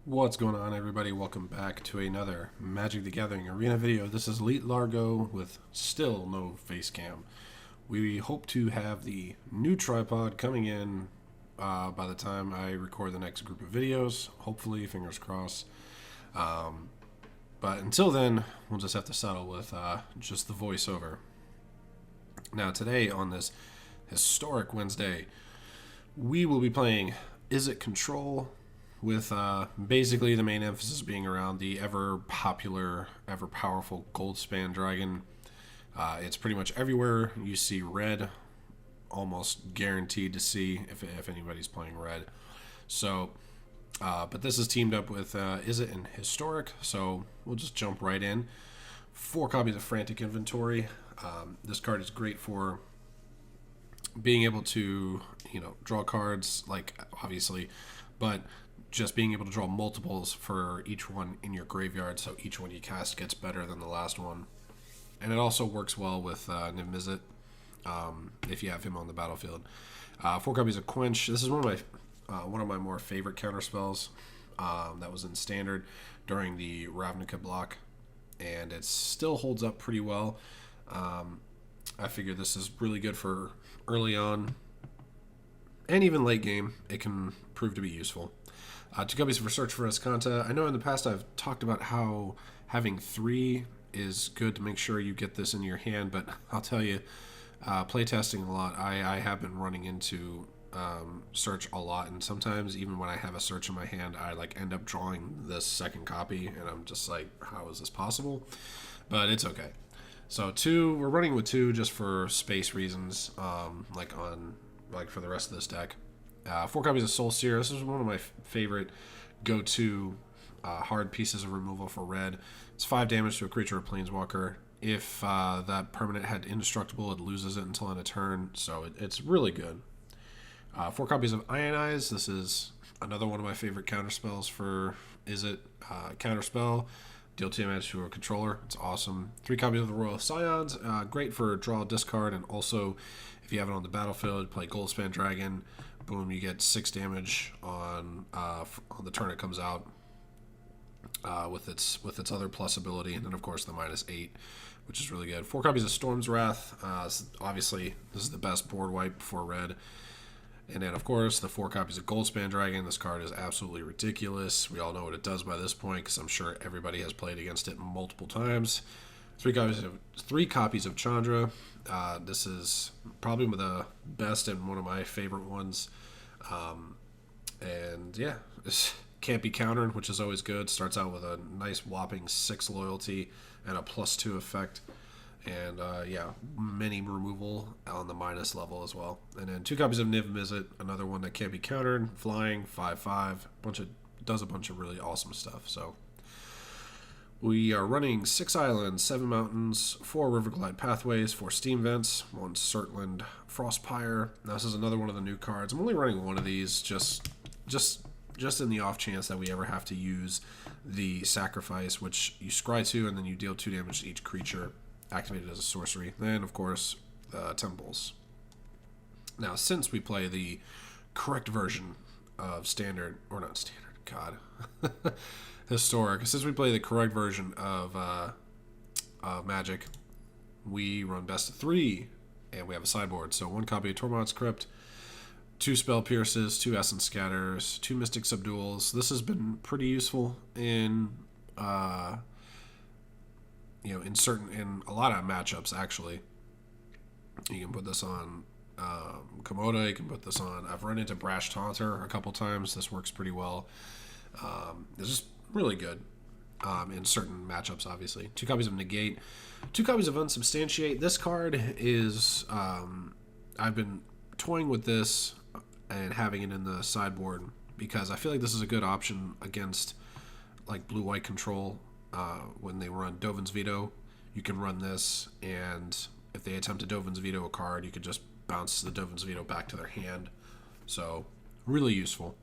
What's going on, everybody? Welcome back to another Magic the Gathering Arena video. This is Elite Largo with still no face cam. We hope to have the new tripod coming in by the time I record the next group of videos. Hopefully, fingers crossed. But until then, we'll just have to settle with just the voiceover. Now, today on this historic Wednesday, we will be playing Izzet Control, with basically the main emphasis being around the ever popular, ever powerful Goldspan Dragon. It's pretty much everywhere you see red, almost guaranteed to see if anybody's playing red. So, but this is teamed up with Izzet and Historic, so we'll just jump right in. 4 copies of Frantic Inventory. This card is great for being able to, draw cards, like, obviously, but just being able to draw multiples for each one in your graveyard, so each one you cast gets better than the last one. And it also works well with Izzet if you have him on the battlefield. 4 copies of Quench. This is one of my more favorite counter spells that was in Standard during the Ravnica block, and it still holds up pretty well. I figure this is really good for early on and even late game. It can prove to be useful. 2 copies for Search for Escanta. I know in the past I've talked about how having 3 is good to make sure you get this in your hand, but I'll tell you, playtesting a lot, I have been running into Search a lot, and sometimes even when I have a Search in my hand, I end up drawing this second copy, and I'm just like, how is this possible? But it's okay. So 2, we're running with 2 just for space reasons, for the rest of this deck. 4 copies of Soul Seer. This is one of my favorite go-to hard pieces of removal for red. It's 5 damage to a creature or planeswalker. If that permanent had indestructible, it loses it until end of turn, so it's really good. 4 copies of Ionize. This is another one of my favorite counterspells for Izzet. Counterspell, deal 2 damage to a controller. It's awesome. 3 copies of the Royal Scions. Great for draw, discard, and also if you have it on the battlefield, play Goldspan Dragon. Boom, you get 6 damage on the turn it comes out with its other plus ability, and then of course the -8, which is really good. 4 copies of Storm's Wrath. Obviously, this is the best board wipe for red. And then of course the 4 copies of Goldspan Dragon. This card is absolutely ridiculous. We all know what it does by this point because I'm sure everybody has played against it multiple times. 3 copies of Chandra. This is probably the best and one of my favorite ones. And yeah, this can't be countered, which is always good. Starts out with a nice whopping 6 loyalty and a +2 effect. And many removal on the minus level as well. And then 2 copies of Niv Mizzet, another one that can't be countered. Flying, 5/5, does a bunch of really awesome stuff. So we are running 6 islands, 7 mountains, 4 Riverglide pathways, 4 steam vents, 1 Surtland Frostpire. Now this is another one of the new cards. I'm only running one of these just in the off chance that we ever have to use the sacrifice, which you scry 2 and then you deal 2 damage to each creature activated as a sorcery. Then of course the temples. Now since we play the correct version of Standard, or not Standard, God. Historic. Since we play the correct version of Magic, we run best of 3, and we have a sideboard. So 1 copy of Tormod's Crypt, 2 Spell Pierces, 2 Essence Scatters, 2 Mystic Subduals. This has been pretty useful in in a lot of matchups. Actually, you can put this on Komoda. You can put this on. I've run into Brash Taunter a couple times. This works pretty well. This is really good in certain matchups, obviously. 2 copies of Negate, 2 copies of Unsubstantiate. This card is I've been toying with this and having it in the sideboard because I feel like this is a good option against like blue-white control. When they run Dovin's Veto, you can run this, and if they attempt to Dovin's Veto a card, you could just bounce the Dovin's Veto back to their hand. So really useful.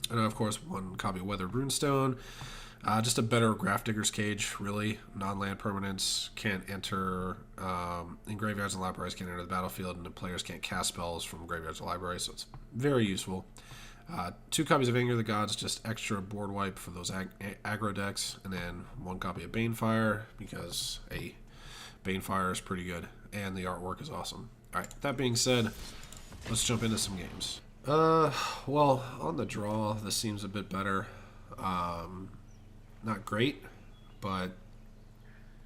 And of course, 1 copy of Weathered Runestone. Just a better Grafdigger's Cage, really. Non-land permanents can't enter in graveyards and libraries, can't enter the battlefield, and the players can't cast spells from graveyards or libraries, so it's very useful. 2 copies of Anger of the Gods, just extra board wipe for those aggro decks, and then 1 copy of Banefire, because a Banefire is pretty good, and the artwork is awesome. Alright, that being said, let's jump into some games. Well, on the draw, this seems a bit better. Not great, but,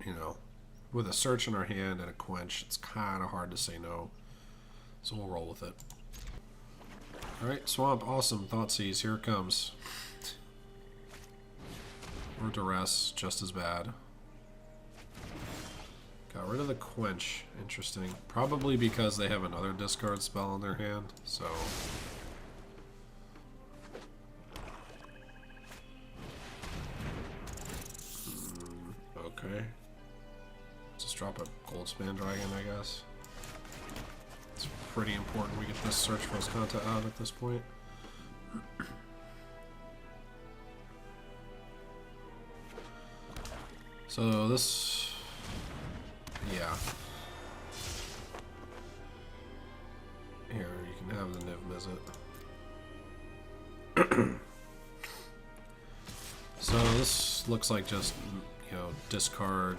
you know, with a Search in our hand and a Quench, it's kind of hard to say no. So we'll roll with it. Alright, Swamp, awesome. Thoughtseize, here it comes. Or Duress, just as bad. Got rid of the Quench, interesting. Probably because they have another discard spell in their hand, so... Okay. Just drop a Goldspan Dragon, I guess. It's pretty important we get this Search for Oscanta out at this point. So this... yeah. Here, you can have the Niv Mizzet. So this looks like just, you know, discard,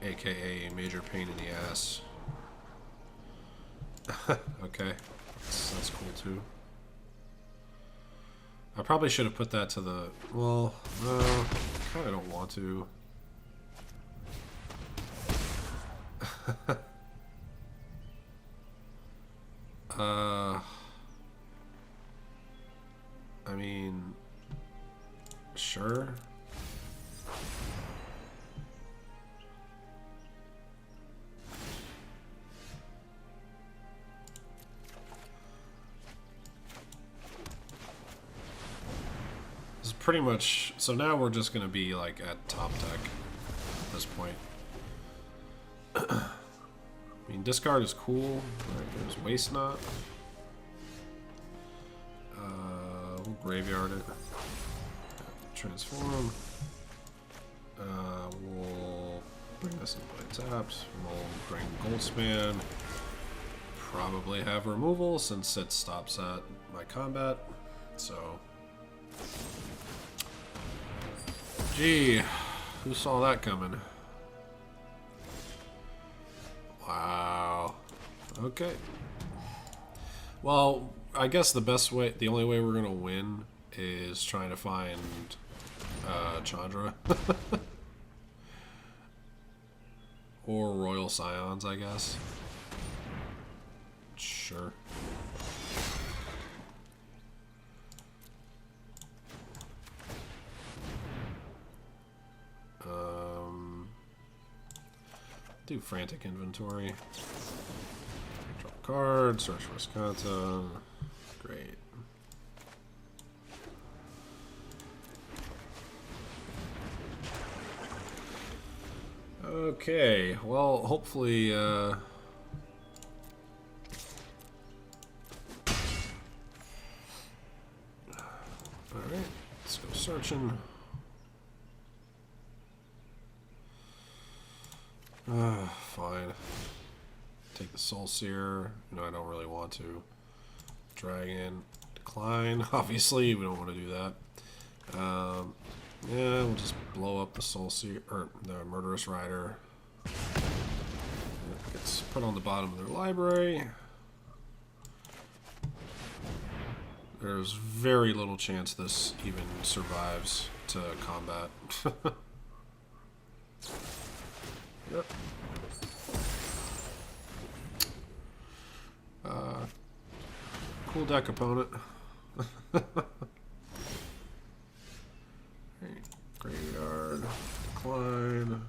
aka major pain in the ass. Okay, that's cool too. I probably should have put that to the... well, no, kind of don't want to. I mean, sure. This is pretty much... so now we're just going to be like at top deck at this point. I mean, discard is cool. Alright, there's Waste Not. We'll graveyard it. Transform. We'll bring this in by taps. We'll bring Goldspan. Probably have removal since it stops at my combat. So. Gee, who saw that coming? Wow. Okay. Well, I guess the best way, the only way we're gonna win is trying to find Chandra. Or Royal Scions, I guess. Sure. Do Frantic Inventory. Draw a card, search for Oscanta. Great. Okay, well, hopefully, alright, let's go searching. Fine. Take the Soul Seer. No, I don't really want to. Dragon. Decline. Obviously, we don't want to do that. Yeah, we'll just blow up the Soul Seer, or the Murderous Rider. It gets put on the bottom of their library. There's very little chance this even survives to combat. Yep. Cool deck opponent. Graveyard. Decline.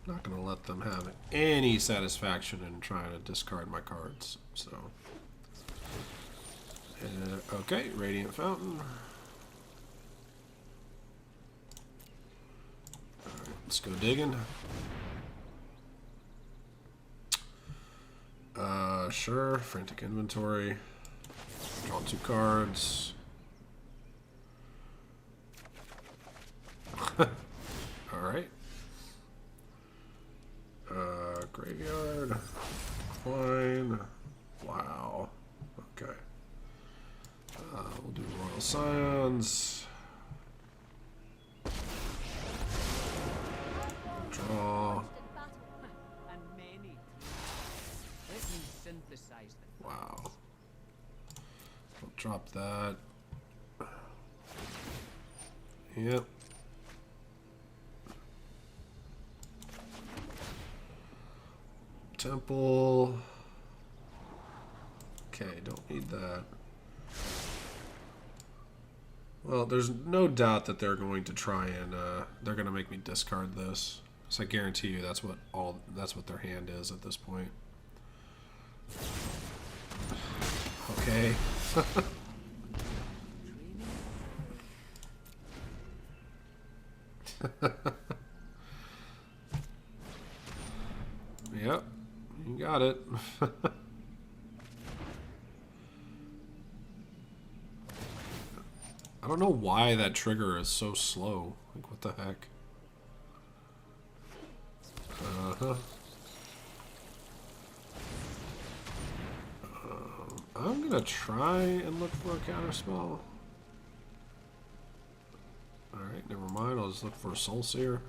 Not gonna let them have any satisfaction in trying to discard my cards. So. Okay, Radiant Fountain. Alright, let's go digging. Sure, Frantic Inventory. Draw 2 cards. Alright. Graveyard. Decline. Wow. Scions. Draw. Wow. I'll drop that. Yep. Temple. Okay, don't need that. Well, there's no doubt that they're going to try and they're going to make me discard this. So I guarantee you that's what their hand is at this point. Okay. Yep, you got it. I don't know why that trigger is so slow. Like, what the heck? I'm gonna try and look for a counterspell. Alright, never mind. I'll just look for a Soul Seer.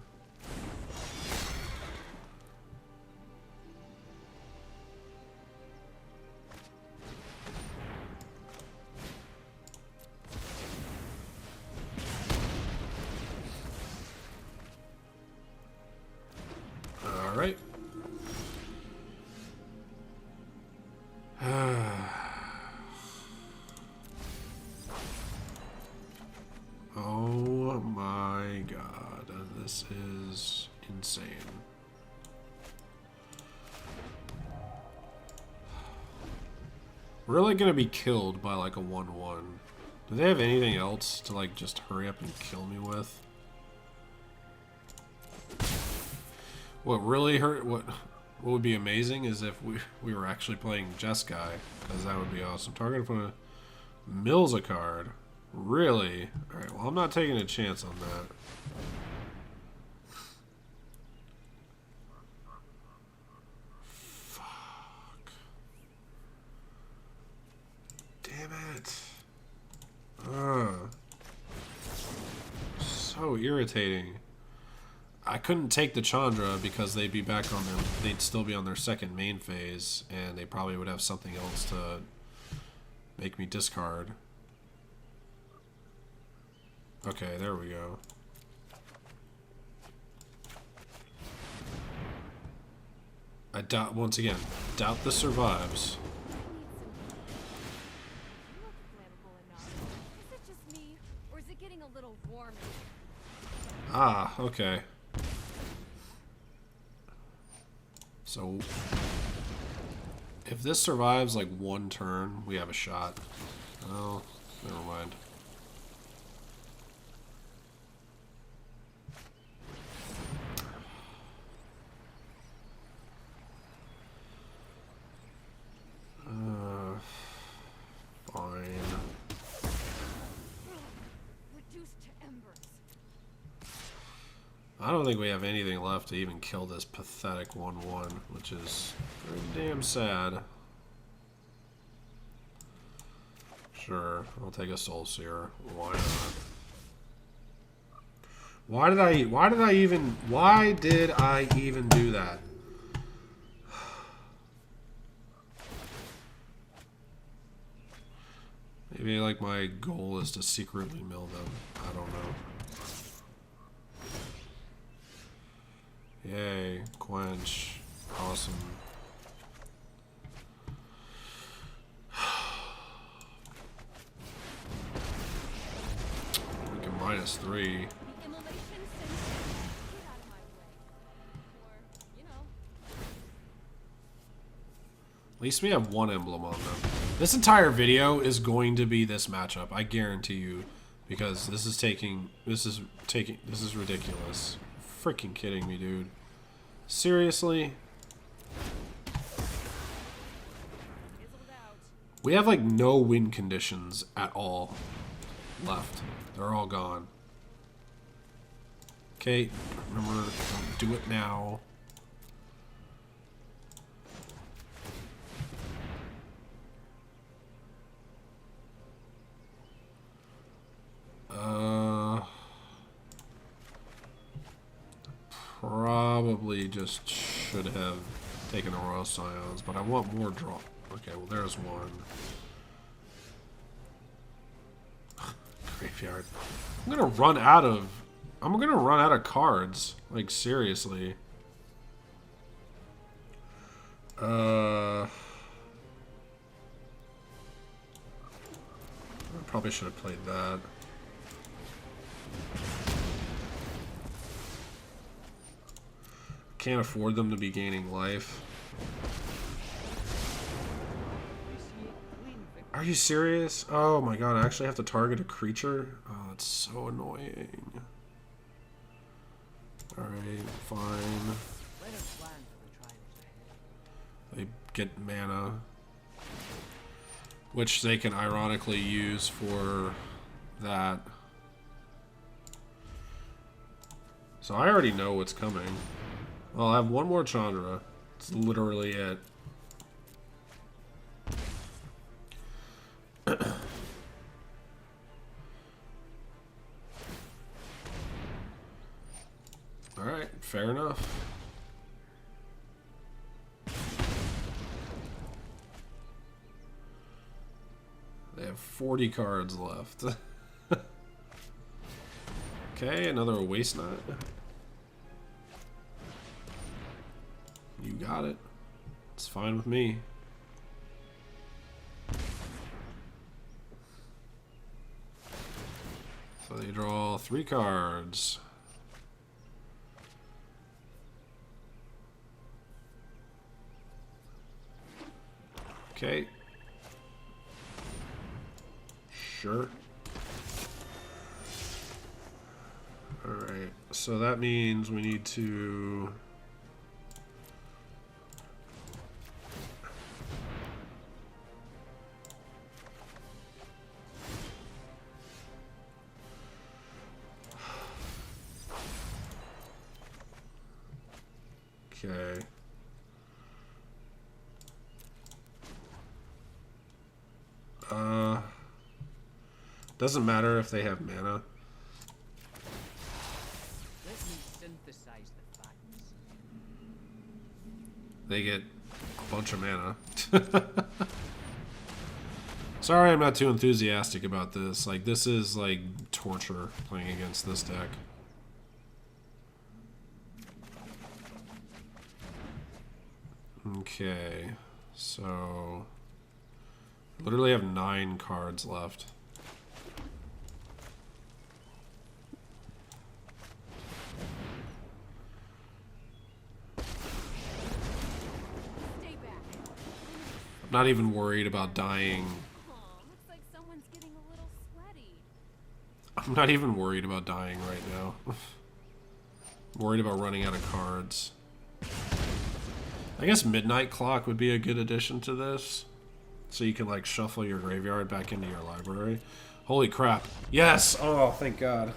Alright. Oh my god, this is insane. Really gonna be killed by like a 1/1. Do they have anything else to like just hurry up and kill me with? What really hurt? What would be amazing is if we were actually playing Jeskai, because that would be awesome. Target opponent mills a card. Really? All right. Well, I'm not taking a chance on that. Fuck. Damn it. So irritating. I couldn't take the Chandra because they'd be back on their... They'd still be on their second main phase, and they probably would have something else to make me discard. Okay, there we go. I doubt, once again, doubt this survives. Ah, okay. So, if this survives like one turn, we have a shot. Oh, never mind. Fine. I don't think we have anything left to even kill this pathetic 1/1, which is pretty damn sad. Sure, I'll take a Soul Seer. Why not? Why did I even do that? Maybe like my goal is to secretly mill them. I don't know. Yay, quench. Awesome. We can -3. At least we have one emblem on them. This entire video is going to be this matchup, I guarantee you, because this is ridiculous. Freaking kidding me, dude. Seriously? We have like no win conditions at all left. They're all gone. Okay, remember, don't do it now. probably just should have taken the Royal Scions, but I want more draw. Okay, well there's one. Graveyard. I'm gonna run out of cards. Like seriously. I probably should have played that. Can't afford them to be gaining life. Are you serious? Oh my god, I actually have to target a creature? Oh, that's so annoying. Alright, fine. They get mana, which they can ironically use for that. So I already know what's coming. Well, I have one more Chandra. It's literally it. Alright, fair enough. They have 40 cards left. Okay, another Waste Knot. You got it. It's fine with me. So they draw 3 cards. Okay. Sure. Alright, so that means we need to... Okay. Doesn't matter if they have mana. Let me synthesize the facts. They get a bunch of mana. Sorry, I'm not too enthusiastic about this. Like, this is like torture playing against this deck. Okay, so literally have 9 cards left. I'm not even worried about dying. Looks like someone's getting a little sweaty. I'm not even worried about dying right now. I'm worried about running out of cards. I guess Midnight Clock would be a good addition to this. So you can like shuffle your graveyard back into your library. Holy crap. Yes! Oh, thank God.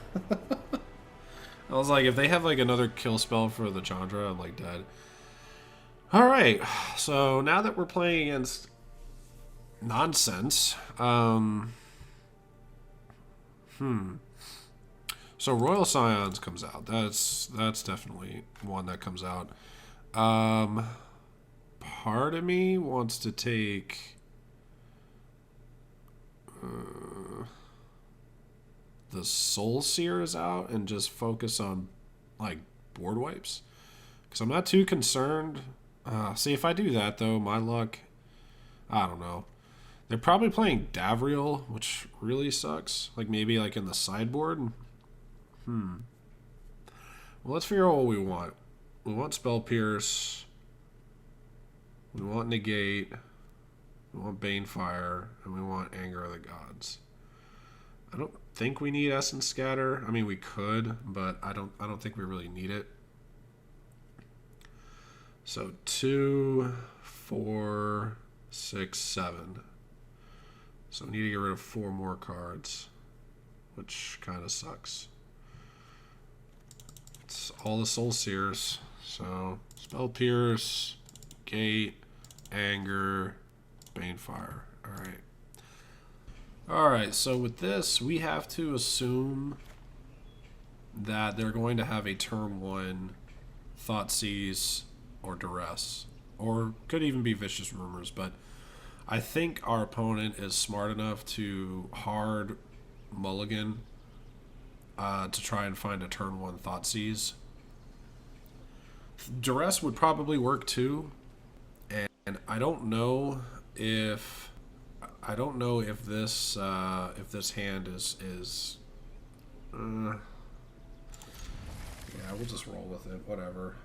I was like, if they have like another kill spell for the Chandra, I'm like dead. Alright, so now that we're playing against nonsense, so Royal Scions comes out. That's definitely one that comes out. Part of me wants to take the Soul Seers out and just focus on like board wipes, because I'm not too concerned. See, if I do that though, my luck, I don't know. They're probably playing Davriel, which really sucks. Like maybe like in the sideboard. Well, let's figure out what we want. We want Spell Pierce. We want Negate. We want Banefire, and we want Anger of the Gods. I don't think we need Essence Scatter. I mean, we could, but I don't think we really need it. So 2, 4, 6, 7. So we need to get rid of 4 more cards, which kind of sucks. It's all the Soul Seers. So Spell Pierce, Gate, Anger, Banefire. Alright. Alright, so with this, we have to assume that they're going to have a turn 1 Thoughtseize, or Duress. Or could even be Vicious Rumors, but I think our opponent is smart enough to hard mulligan to try and find a turn 1 Thoughtseize. Duress would probably work too, and I don't know if this hand is yeah, we'll just roll with it. Whatever.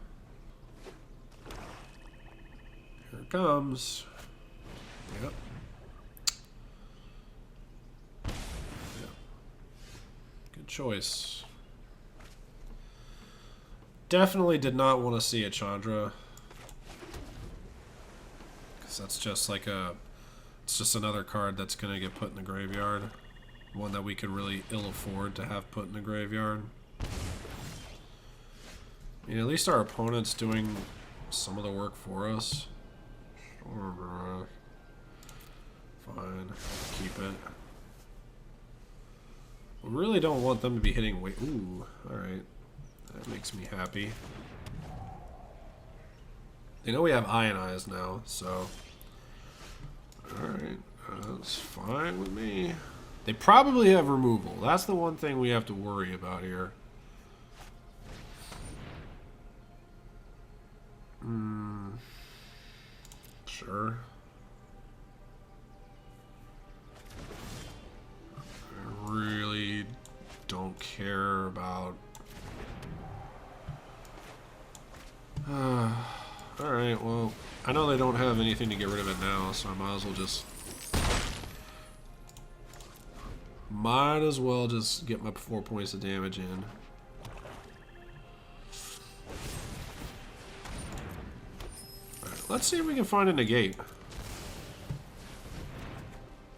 Here it comes. Yep. Yep. Good choice. Definitely did not want to see a Chandra. Because that's just like it's just another card that's going to get put in the graveyard. One that we could really ill afford to have put in the graveyard. I mean, at least our opponent's doing some of the work for us. Sure, fine. Keep it. We really don't want them to be hitting weight. Ooh, alright. That makes me happy. They know we have Ionize now, so... Alright, that's fine with me. They probably have removal. That's the one thing we have to worry about here. Sure. I really don't care about... Alright, well, I know they don't have anything to get rid of it now, so I might as well just get my 4 points of damage in. Alright, let's see if we can find a negate.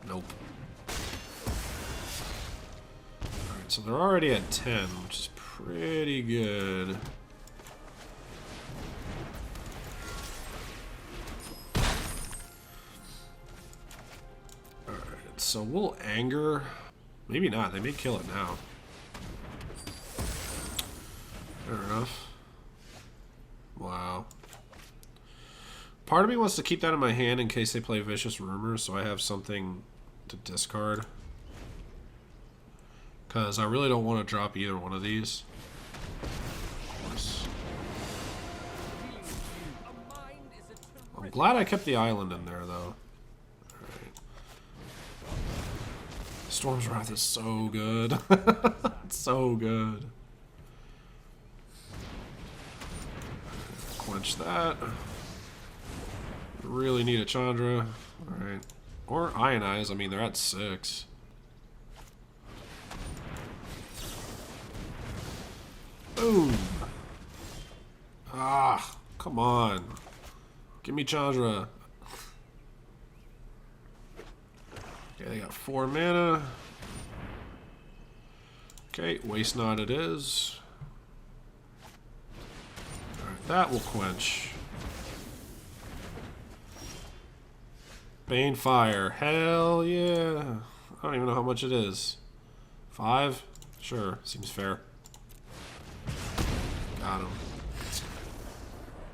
Nope. Alright, so they're already at 10, which is pretty good. So we'll anger. Maybe not. They may kill it now. Fair enough. Wow. Part of me wants to keep that in my hand in case they play Vicious Rumors, so I have something to discard. Because I really don't want to drop either one of these. Of course. I'm glad I kept the island in there, though. Storm's Wrath is so good. It's so good. Quench that. Really need a Chandra. Alright. Or Ionize. I mean, they're at 6. Boom. Ah, come on. Give me Chandra. Okay, they got 4 mana. Okay, Waste Not it is. Alright, that will quench. Bane Fire. Hell yeah. I don't even know how much it is. 5? Sure, seems fair. Got him.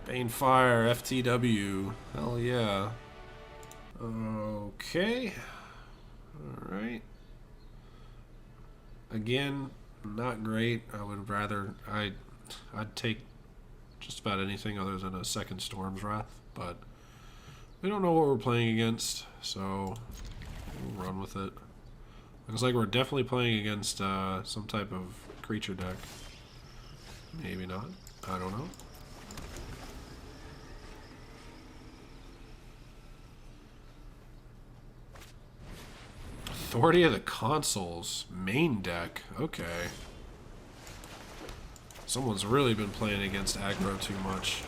Bane Fire, FTW. Hell yeah. Okay. Alright. Again, not great. I would rather... I'd take just about anything other than a second Storm's Wrath, but we don't know what we're playing against, so we'll run with it. Looks like we're definitely playing against some type of creature deck. Maybe not. I don't know. Authority of the Consoles. Main deck. Okay. Someone's really been playing against aggro too much.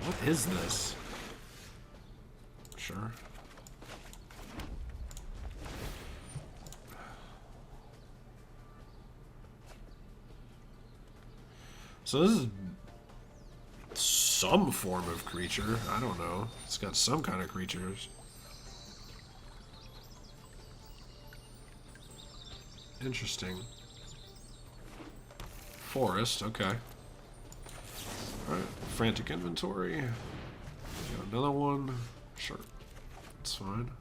What is this? Sure. So this is some form of creature. I don't know. It's got some kind of creatures. Interesting. forest. Okay. Alright, frantic inventory. Got another one. Sure. That's fine.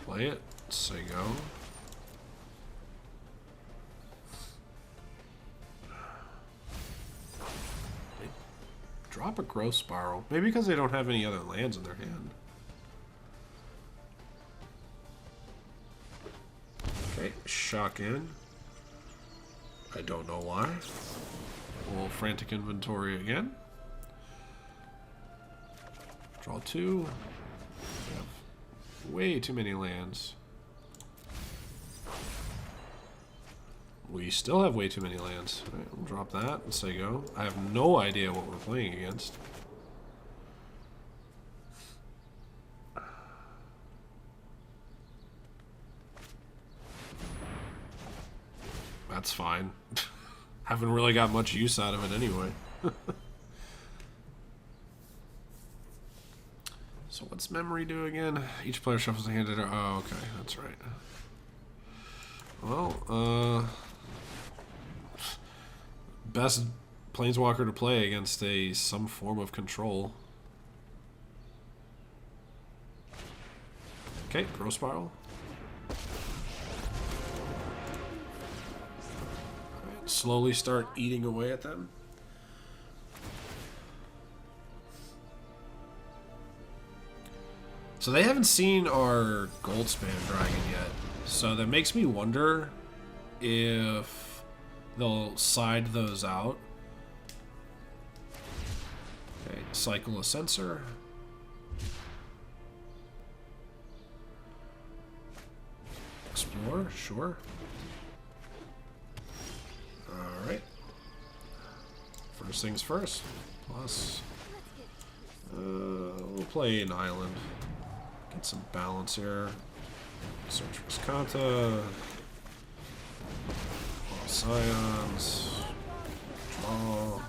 Play it. Say go. They drop a growth spiral. Maybe because they don't have any other lands in their hand. Okay, shock in. I don't know why. We'll frantic inventory again. Draw 2. We have way too many lands. We still have way too many lands. Alright, we'll drop that and say go. I have no idea what we're playing against. That's fine. Haven't really got much use out of it anyway. So what's memory do again? Each player shuffles a hand at oh, okay, that's right. Well, best planeswalker to play against some form of control. Okay, growth spiral. Slowly start eating away at them. So they haven't seen our Goldspan Dragon yet. So that makes me wonder if they'll side those out. Okay, cycle a sensor. Explore, sure. Alright. First things first. Plus. We'll play an island. Get some balance here. Search for Skanta. All Scions. Draw.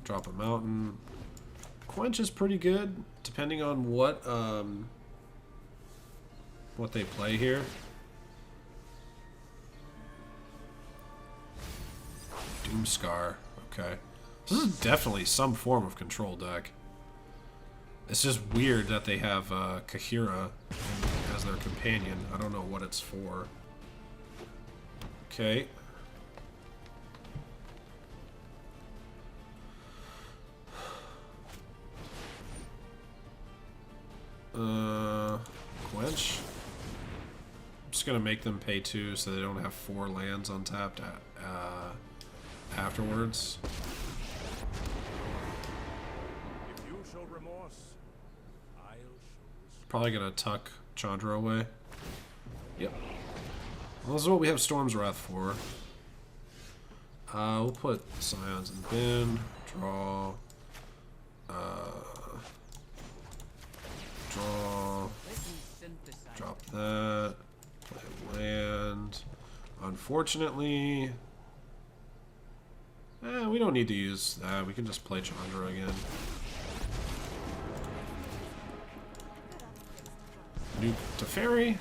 Drop a mountain. Quench is pretty good, depending on what they play here. Doomscar. Okay. This is definitely some form of control deck. It's just weird that they have Kahira as their companion. I don't know what it's for. Okay. Quench. I'm just gonna make them pay 2 so they don't have 4 lands untapped afterwards. If you show remorse, I'll show Probably gonna tuck Chandra away. Yep. Well, this is what we have Storm's Wrath for. We'll put Scions in the bin. Draw. Draw. Drop that. Play land. Unfortunately, we don't need to use that. We can just play Chandra again. Nuke Teferi.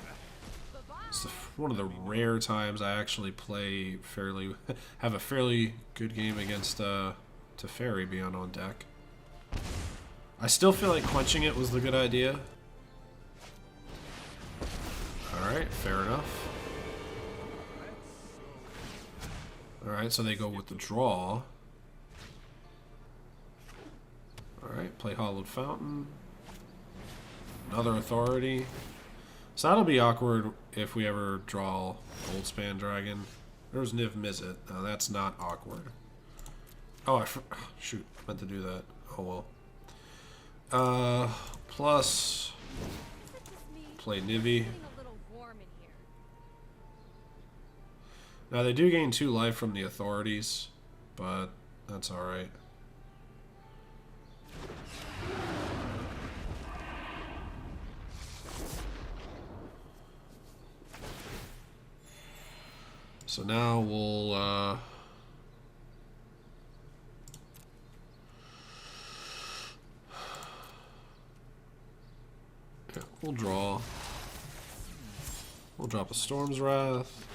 It's one of the rare times I actually play have a fairly good game against Teferi being on deck. I still feel like quenching it was the good idea. Alright, fair enough. Alright, so they go with the draw. Alright, play Hollowed Fountain. Another Authority. So that'll be awkward if we ever draw Goldspan Dragon. There's Niv Mizzet. Now that's not awkward. Oh, shoot. Meant to do that. Oh well. Plus play Nivi. Now they do gain 2 life from the authorities, but that's alright. So now we'll we'll draw. We'll drop a Storm's Wrath.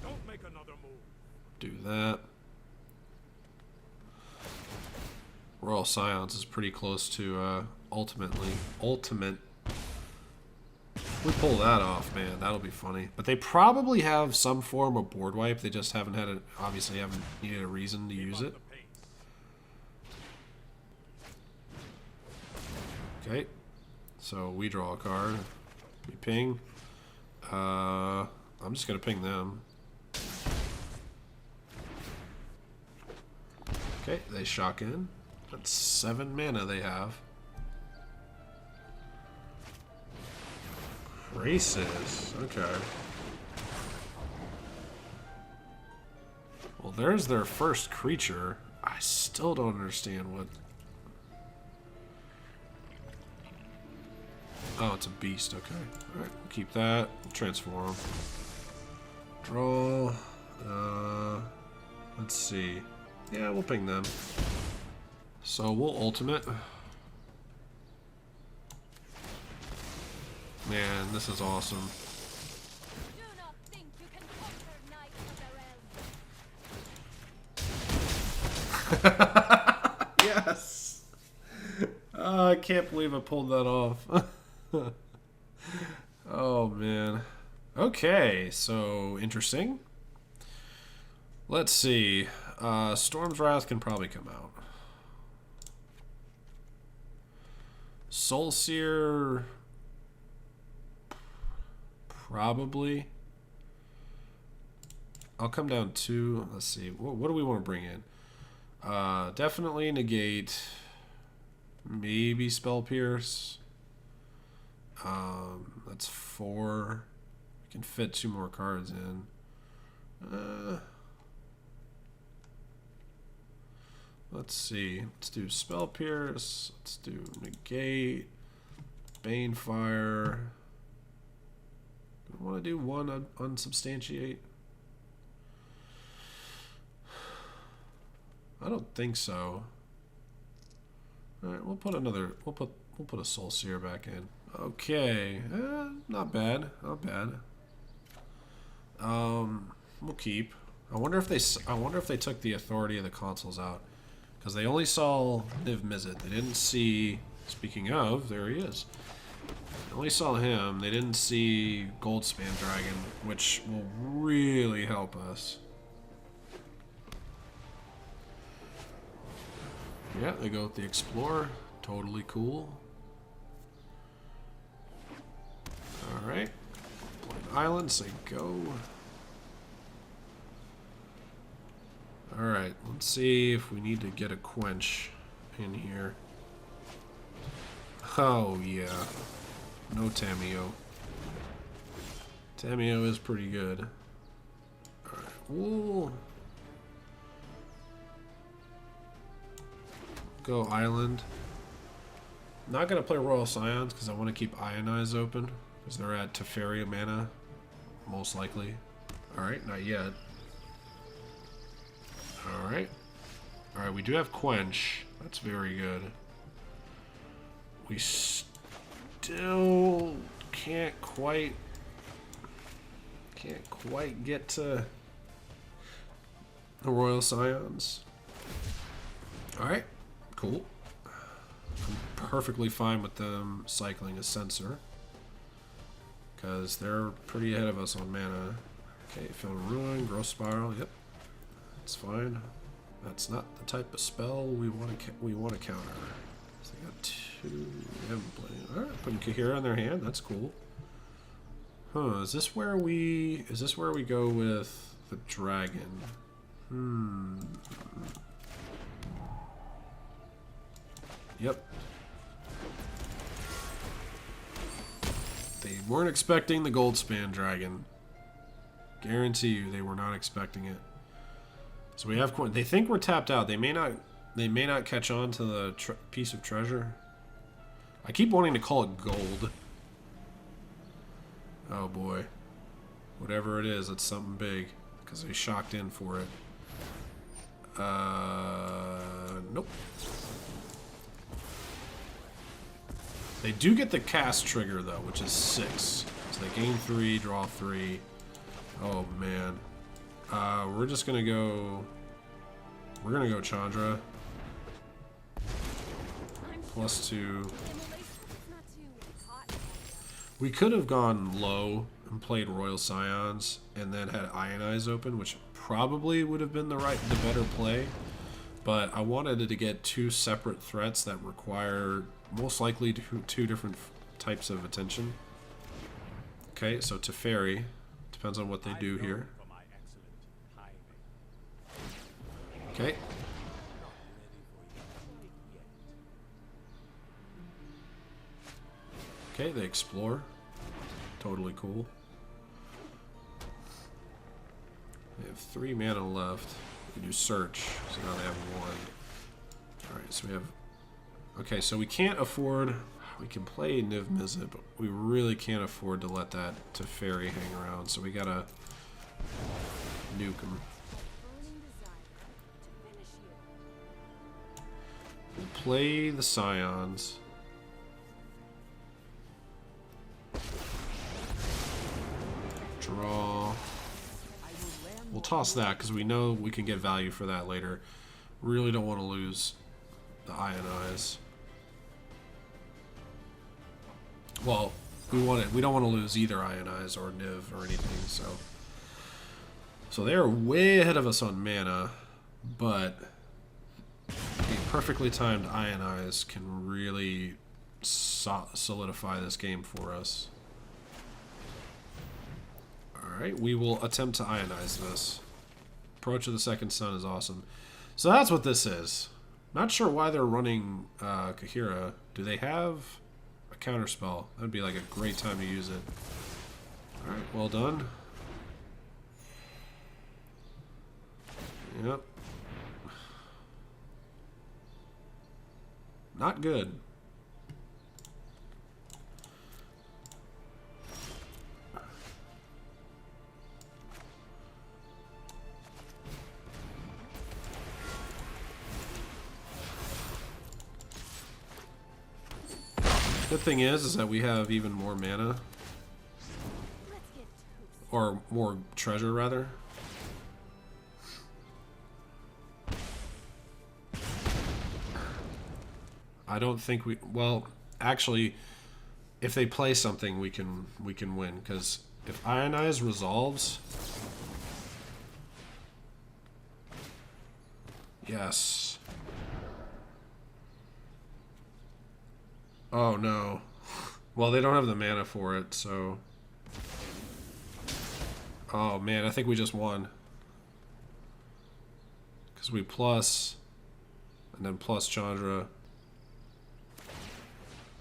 Don't make another Do that. Royal Scions is pretty close to ultimate. We pull that off, man. That'll be funny. But they probably have some form of board wipe. They just haven't had it. Obviously, haven't needed a reason to use it. Okay. So we draw a card. We ping. I'm just gonna ping them. Okay, they shock in. That's 7 mana they have. Races. Okay. Well, there's their first creature. I still don't understand what... Oh, it's a beast. Okay. Alright, we'll keep that. We'll transform. Draw. Let's see. Yeah, we'll ping them. So we'll ultimate. Man, this is awesome. Do not think you can conquer Knight of the Realm. Yes! I can't believe I pulled that off. Oh, man. Okay, so interesting. Let's see. Storm's Wrath can probably come out. Soulseer... Probably. I'll come down to... Let's see. What do we want to bring in? Definitely negate. Maybe Spell Pierce. That's 4. We can fit 2 more cards in. Let's see. Let's do Spell Pierce. Let's do negate. Banefire. Do I want to do one unsubstantiate? I don't think so. All right, we'll put another. We'll put a Soulseer back in. Okay, not bad, not bad. We'll keep. I wonder if they took the Authority of the Consuls out, because they only saw Niv Mizzet. They didn't see. Speaking of, there he is. They only saw him. They didn't see Goldspan Dragon, which will really help us. Yeah, they go with the Explorer. Totally cool. Alright. Island, say go. Alright, let's see if we need to get a quench in here. Oh, yeah. No Tameo. Tameo is pretty good. Alright, we'll go Island. Not going to play Royal Scions because I want to keep Ionize open. Because they're at Teferi mana. Most likely. Alright, not yet. Alright. Alright, we do have Quench. That's very good. We still can't quite get to the Royal Scions. Alright, cool. I'm perfectly fine with them cycling a Censor, because they're pretty ahead of us on mana. Okay, Film Ruin, Growth Spiral, yep. That's fine. That's not the type of spell we want to counter. So they got 2 Emblem. Alright, putting Kahira in their hand, that's cool. Huh, is this where we go with the dragon? Yep. They weren't expecting the Goldspan Dragon. Guarantee you they were not expecting it. So we have they think we're tapped out. They may not catch on to the piece of treasure. I keep wanting to call it gold. Oh boy. Whatever it is, it's something big. Because they shocked in for it. Nope. They do get the cast trigger though, which is 6. So they gain 3, draw 3. Oh man. We're just gonna go. We're gonna go Chandra. +2. Immolation is not too hot. We could have gone low and played Royal Scions and then had Ionize open, which probably would have been the better play. But I wanted it to get 2 separate threats that require most likely 2 different types of attention. Okay, so Teferi depends on what they do here. For my excellent timing. Okay. Okay, they explore. Totally cool. They have 3 mana left. We do search, so now they have 1. Alright, so we have... Okay, so we can't afford... We can play Niv Mizzet, but we really can't afford to let that Teferi hang around, so we gotta nuke him. Burning desire to finish you. We'll play the Scions. Draw. We'll toss that because we know we can get value for that later. Really don't want to lose the Ionize. Well, we don't want to lose either Ionize or Niv or anything. So they're way ahead of us on mana, but a perfectly timed Ionize can really solidify this game for us. Alright, we will attempt to Ionize this. Approach of the Second Sun is awesome. So that's what this is. Not sure why they're running Kahira. Do they have a counterspell? That'd be like a great time to use it. Alright, well done. Yep. Not good. Good thing is that we have even more mana. Let's get toast. Or more treasure, rather. I don't think we... Well, actually, if they play something, we can win. Because if Ionize resolves... Yes. Oh, no. Well, they don't have the mana for it, so... Oh, man, I think we just won. Because we plus... And then plus Chandra.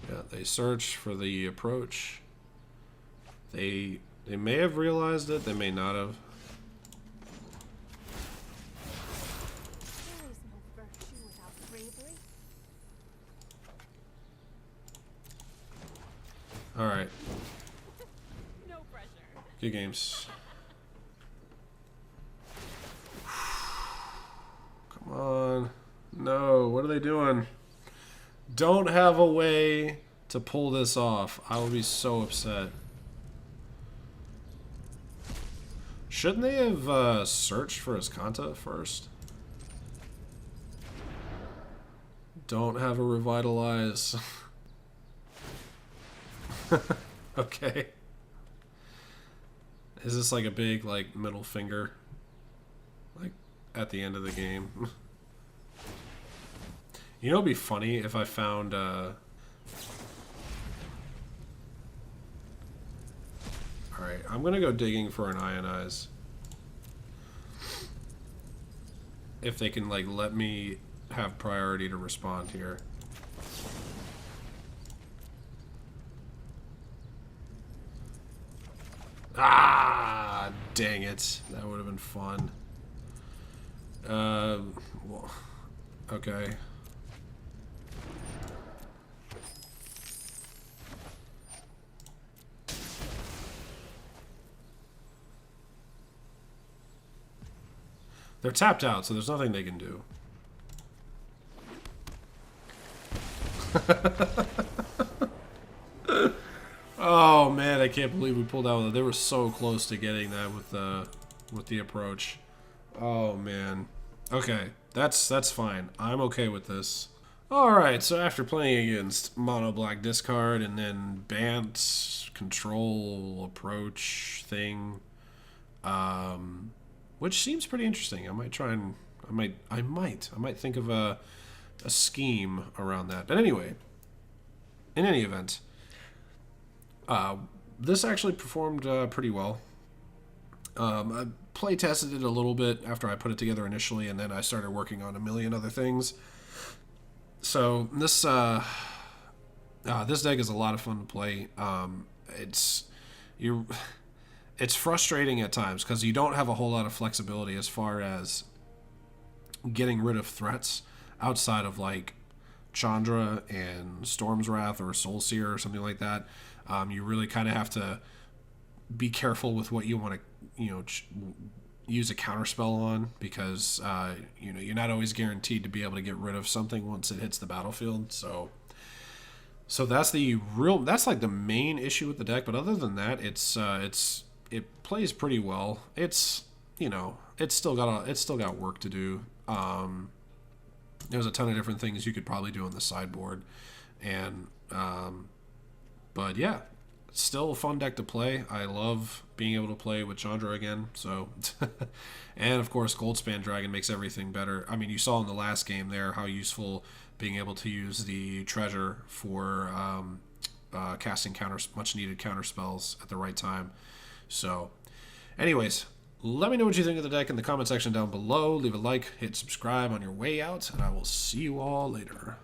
Yeah, they search for the approach. They may have realized it, they may not have. There is no virtue without bravery. Alright, No pressure. good games. Come on. No, what are they doing? Don't have a way to pull this off. I will be so upset. Shouldn't they have searched for his Kanta first? Don't have a revitalize. Okay. Is this like a big like middle finger? Like at the end of the game? You know, it'd be funny if I found, Alright, I'm gonna go digging for an Ionize. If they can, like, let me have priority to respond here. Ah, dang it. That would have been fun. Well, okay. They're tapped out, so there's nothing they can do. Oh man, I can't believe we pulled out. They were so close to getting that with with the approach. Oh man. Okay, that's fine. I'm okay with this. Alright, so after playing against Mono Black Discard and then Bant control approach thing, which seems pretty interesting. I might try and I might think of a scheme around that. But anyway, in any event, this actually performed pretty well. I play tested it a little bit after I put it together initially, and then I started working on a million other things. So this this deck is a lot of fun to play. It's frustrating at times because you don't have a whole lot of flexibility as far as getting rid of threats outside of like Chandra and Storm's Wrath or Soul Seer or something like that. You really kind of have to be careful with what you want to, use a counterspell on, because you're not always guaranteed to be able to get rid of something once it hits the battlefield. So that's like the main issue with the deck. But other than that, it plays pretty well. It's still got work to do. There's a ton of different things you could probably do on the sideboard, and but yeah, still a fun deck to play. I love being able to play with Chandra again. So, and of course, Goldspan Dragon makes everything better. I mean, you saw in the last game there how useful being able to use the treasure for casting much needed counter spells at the right time. So, anyways, let me know what you think of the deck in the comment section down below. Leave a like, hit subscribe on your way out, and I will see you all later.